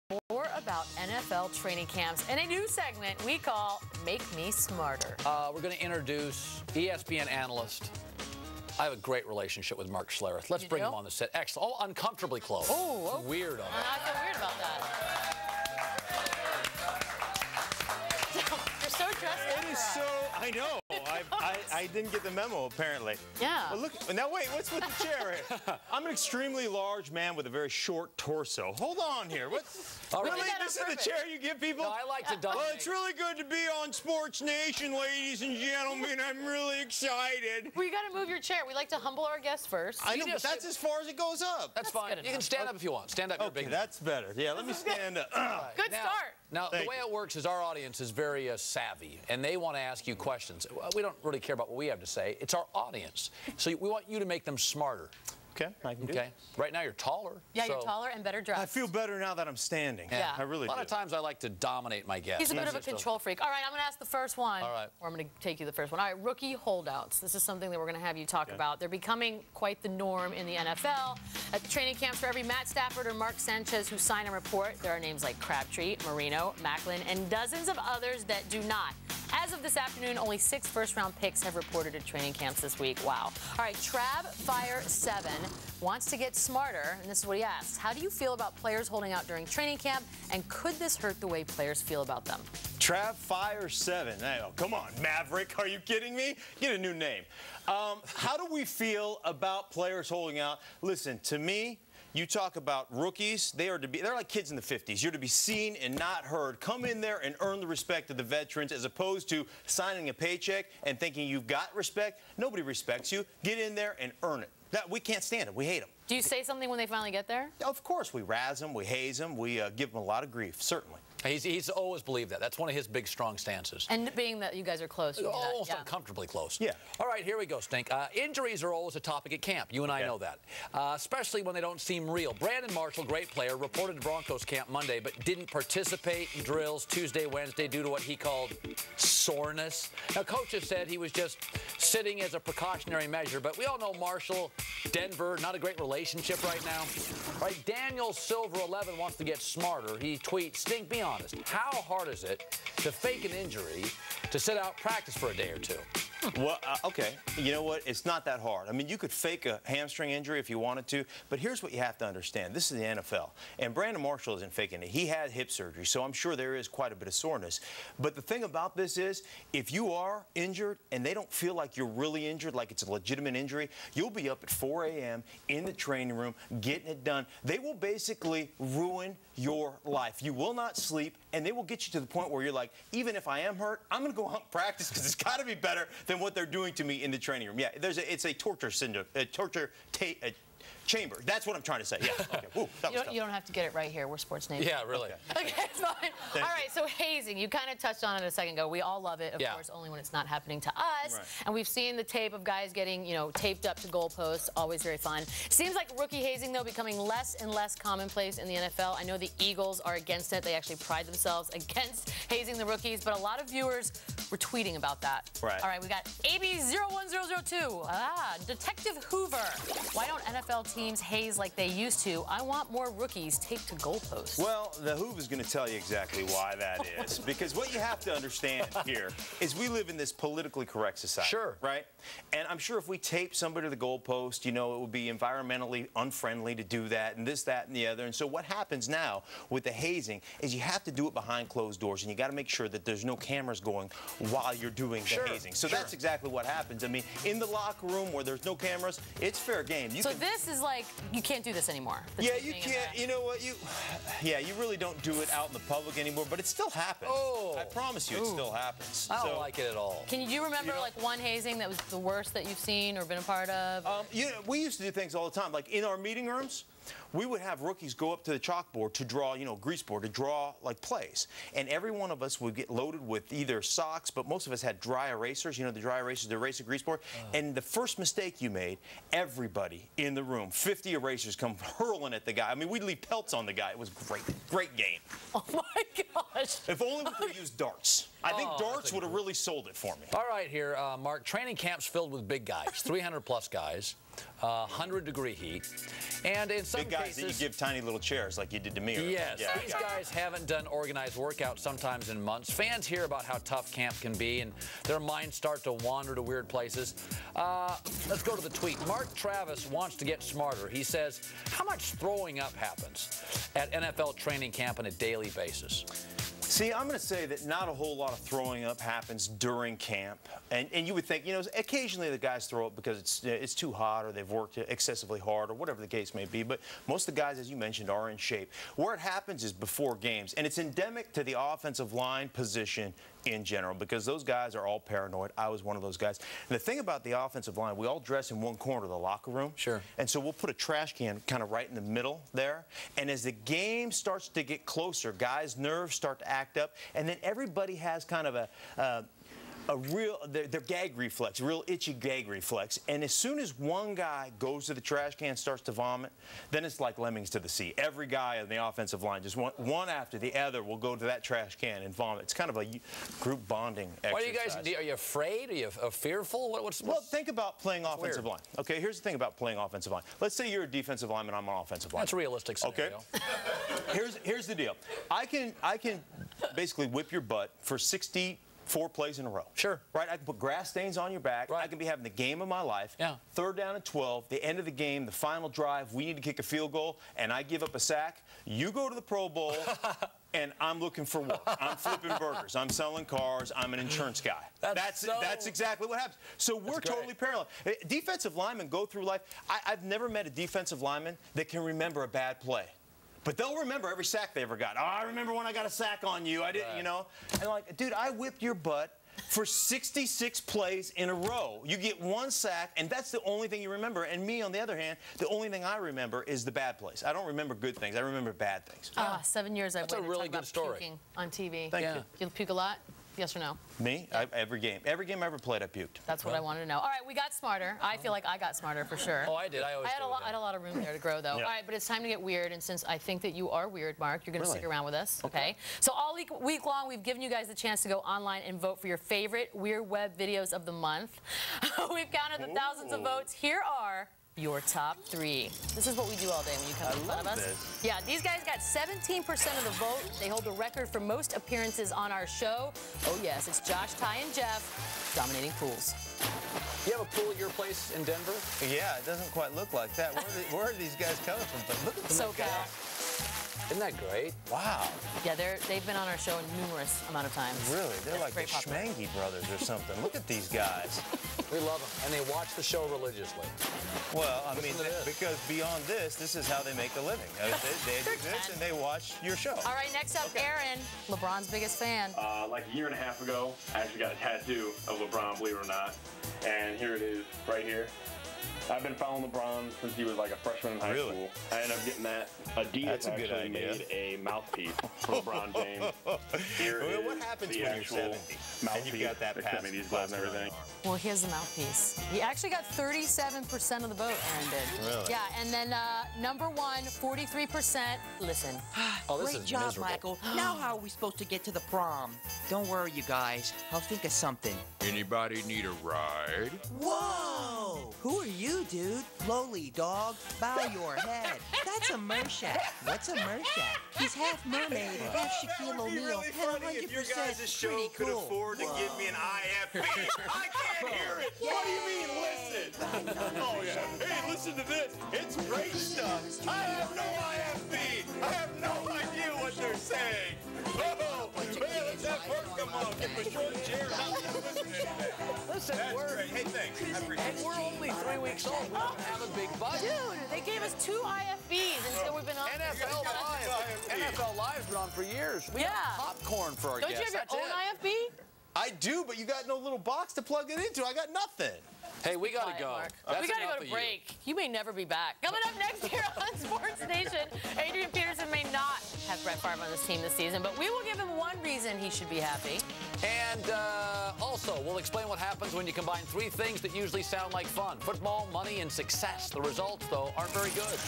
more about NFL training camps and a new segment we call Make Me Smarter. We're going to introduce ESPN analyst. I have a great relationship with Mark Schlereth. Let's bring him on the set. Excellent. Oh, uncomfortably close. Oh, okay. Weird on that. I feel weird about that. You're so dressed up. It is so, I know. I didn't get the memo, apparently. Yeah. But look, now wait, what's with the chair here? I'm an extremely large man with a very short torso. Hold on here. What? Really? This is the chair you give people? No, I like to dominate. Well, it's really good to be on Sports Nation, ladies and gentlemen. I'm really excited. Well, you got to move your chair. We like to humble our guests first. I know, but that's as far as it goes up. That's fine. You can stand up if you want. Stand up. You're big. That's better. Yeah, let me stand up. Good start. Now, the way it works is our audience is very savvy, and they want to ask you questions. We don't really care about what we have to say. It's our audience. So we want you to make them smarter. Okay, I can do it. Right now you're taller. Yeah, you're taller and better dressed. I feel better now that I'm standing. Yeah. I really do. A lot of times I like to dominate my guests. He's a bit of a control freak. All right, I'm going to ask the first one. All right. Or I'm going to take you the first one. All right, rookie holdouts. This is something that we're going to have you talk about. They're becoming quite the norm in the NFL. At training camps, for every Matt Stafford or Mark Sanchez who sign a report, there are names like Crabtree, Marino, Macklin, and dozens of others that do not. As of this afternoon, only 6 first-round picks have reported at training camps this week. Wow. All right, Trav-Fire7 wants to get smarter, and this is what he asks. How do you feel about players holding out during training camp, and could this hurt the way players feel about them? Trav-Fire7. Hey, oh, come on, Maverick. Are you kidding me? Get a new name. How do we feel about players holding out? Listen, to me, you talk about rookies, they're like kids in the 50s. You're to be seen and not heard. Come in there and earn the respect of the veterans as opposed to signing a paycheck and thinking you've got respect. Nobody respects you. Get in there and earn it. We can't stand it. We hate them. Do you say something when they finally get there? Of course. We razz them. We haze them. We give them a lot of grief, certainly. He's always believed that. That's one of his big, strong stances. And being that you guys are close. Almost uncomfortably close. Yeah. All right, here we go, Stink. Injuries are always a topic at camp. You and I know that. Especially when they don't seem real. Brandon Marshall, great player, reported to Broncos camp Monday, but didn't participate in drills Tuesday, Wednesday due to what he called soreness. Now, coaches said he was just sitting as a precautionary measure, but we all know Marshall, Denver, not a great relationship right now. Right, Daniel Silver 11 wants to get smarter. He tweets, Stink, be honest, how hard is it to fake an injury to sit out practice for a day or two? Well, okay. You know what? It's not that hard. I mean, you could fake a hamstring injury if you wanted to, but here's what you have to understand. This is the NFL, and Brandon Marshall isn't faking it. He had hip surgery, so I'm sure there is quite a bit of soreness. But the thing about this is, if you are injured and they don't feel like you're really injured, like it's a legitimate injury, you'll be up at 4 a.m. in the training room getting it done. They will basically ruin your life. You will not sleep, and they will get you to the point where you're like, even if I am hurt, I'm going to go out and practice because it's got to be better than what they're doing to me in the training room. Yeah, it's a torture syndrome, a torture chamber. That's what I'm trying to say. Yeah. Okay. Ooh, you don't have to get it right here. We're Sports Nation. Yeah, really. Okay, it's fine. All right, so hazing. You kind of touched on it a second ago. We all love it, of course, only when it's not happening to us. Right. And we've seen the tape of guys getting, taped up to goalposts. Always very fun. Seems like rookie hazing, though, becoming less and less commonplace in the NFL. I know the Eagles are against it. They actually pride themselves against hazing the rookies, but a lot of viewers were tweeting about that. Right. All right, we got AB01002. Detective Hoover. Why don't NFL teams haze like they used to? I want more rookies taped to goalposts. Well, the Hoove is going to tell you exactly why that is. Because what you have to understand here is we live in this politically correct society. Sure. Right? And I'm sure if we tape somebody to the goalpost, it would be environmentally unfriendly to do that and this, that, and the other. And so what happens now with the hazing is you have to do it behind closed doors, and you got to make sure that there's no cameras going while you're doing the hazing. So that's exactly what happens. I mean, in the locker room where there's no cameras, it's fair game. This is like, you can't do this anymore. Yeah, you can't. You know what? You really don't do it out in the public anymore, but it still happens. Oh. I promise you, it still happens. I don't like it at all. Can you remember like one hazing that was the worst that you've seen or been a part of? We used to do things all the time, like in our meeting rooms. We would have rookies go up to the chalkboard to draw, grease board, to draw, like, plays. And every one of us would get loaded with either socks, but most of us had dry erasers, the dry erasers, the eraser grease board. And the first mistake you made, everybody in the room, 50 erasers come hurling at the guy. I mean, we'd leave pelts on the guy. It was great. Great game. Oh, my gosh. If only we could use darts. I think darts would have really sold it for me. All right, here, Mark. Training camp's filled with big guys, 300-plus guys, 100-degree heat, and in some big guys cases, that you give tiny little chairs like you did to me. Yes, these guys haven't done organized workouts sometimes in months. Fans hear about how tough camp can be, and their minds start to wander to weird places. Let's go to the tweet. Mark Travis wants to get smarter. He says, how much throwing up happens at NFL training camp on a daily basis? See, I'm going to say that not a whole lot of throwing up happens during camp. And you would think, you know, occasionally the guys throw up because it's too hot or they've worked excessively hard or whatever the case may be. But most of the guys, as you mentioned, are in shape. Where it happens is before games. And it's endemic to the offensive line position in general because those guys are all paranoid. I was one of those guys. And the thing about the offensive line, we all dress in one corner of the locker room. Sure. And so we'll put a trash can kind of right in the middle there. And as the game starts to get closer, guys' nerves start to act up. And then everybody has kind of their gag reflex, real itchy gag reflex. And as soon as one guy goes to the trash can and starts to vomit, then it's like lemmings to the sea. Every guy on the offensive line, just one after the other, will go to that trash can and vomit. It's kind of a group bonding exercise. Why do you guys, are you afraid? Are you fearful? Well, think about playing offensive line. Okay, here's the thing about playing offensive line. Let's say you're a defensive lineman, I'm an offensive lineman. That's a realistic scenario. Okay. Here's the deal. I can basically whip your butt for 64 plays in a row. Sure. Right? I can put grass stains on your back. Right. I can be having the game of my life. Yeah. 3rd down and 12, the end of the game, the final drive, we need to kick a field goal, and I give up a sack. You go to the Pro Bowl, and I'm looking for work. I'm flipping burgers. I'm selling cars. I'm an insurance guy. That's exactly what happens. So we're totally parallel. Defensive linemen go through life. I've never met a defensive lineman that can remember a bad play. But they'll remember every sack they ever got. Oh, I remember when I got a sack on you. I didn't, you know. And like, dude, I whipped your butt for 66 plays in a row. You get one sack, and that's the only thing you remember. And me, on the other hand, the only thing I remember is the bad plays. I don't remember good things. I remember bad things. 7 years I've waited a really to talk good about story. puking on TV. Thank you. Do you puke a lot? Yes or no? Me? Every game. Every game I ever played, I puked. That's what I wanted to know. All right, we got smarter. I feel like I got smarter for sure. Oh, I did. I always had a lot of room there to grow, though. Yeah. All right, but it's time to get weird, and since I think that you are weird, Mark, you're going to stick around with us, okay? So all week long, we've given you guys the chance to go online and vote for your favorite weird web videos of the month. We've counted the thousands of votes. Here are your top 3. This is what we do all day when you come in front of us. Yeah, these guys got 17% of the vote. They hold the record for most appearances on our show. Oh, yes, it's Josh, Ty, and Jeff dominating pools. You have a pool at your place in Denver? Yeah, it doesn't quite look like that. Where are these guys coming from? But look at them. SoCal. Isn't that great? Wow. Yeah, they've been on our show a numerous amount of times. Really? They're like the popular. Schmangy brothers or something. Look at these guys. We love them, and they watch the show religiously. Well, I mean, because beyond this is how they make a living. They exist and they watch your show. All right, next up, Aaron, LeBron's biggest fan. Like a year and a half ago, I actually got a tattoo of LeBron, believe it or not. And here it is, right here. I've been following LeBron since he was like a freshman in high school. I ended up getting that. Adidas actually made a mouthpiece for LeBron James. Here is what happens the when you're 70 and you've got that pass? These gloves and everything. Well, here's the mouthpiece. He actually got 37% of the vote, Aaron did. Really? Yeah, and then number 1, 43%. Listen. Great job, Michael. Now how are we supposed to get to the prom? Don't worry, you guys. I'll think of something. Anybody need a ride? Whoa! Who are you, dude? Lowly, dog. Bow your head. That's a Mershak. What's a Mershak? He's half mermaid, half Shaquille O'Neal, and 100% pretty cool. afford to give me an IFB. I can't hear it. What do you mean, listen? Oh, yeah. Hey, listen to this. It's great stuff. I have no IFB. I have no idea what they're saying. Oh, hey, let's have her come on. Get the short chair. Listen, Hey, thanks. I appreciate it. and we're only 3 weeks old. We don't have a big budget. Dude, they gave us 2 IFBs until we've been on. NFL Live. NFL Live's been on for years. We Yeah. have popcorn for our Don't guests. you have your own IFB? I do, but you got no little box to plug it into. I got nothing. Hey, we got to Quiet, go. Mark. That's We got to enough go to of break. You may never be back. Coming up next here on Sports Nation, Adrian Peterson may not have Brett Favre on this team this season, but we will give him one reason he should be happy. And also, we'll explain what happens when you combine 3 things that usually sound like fun. Football, money, and success. The results, though, aren't very good.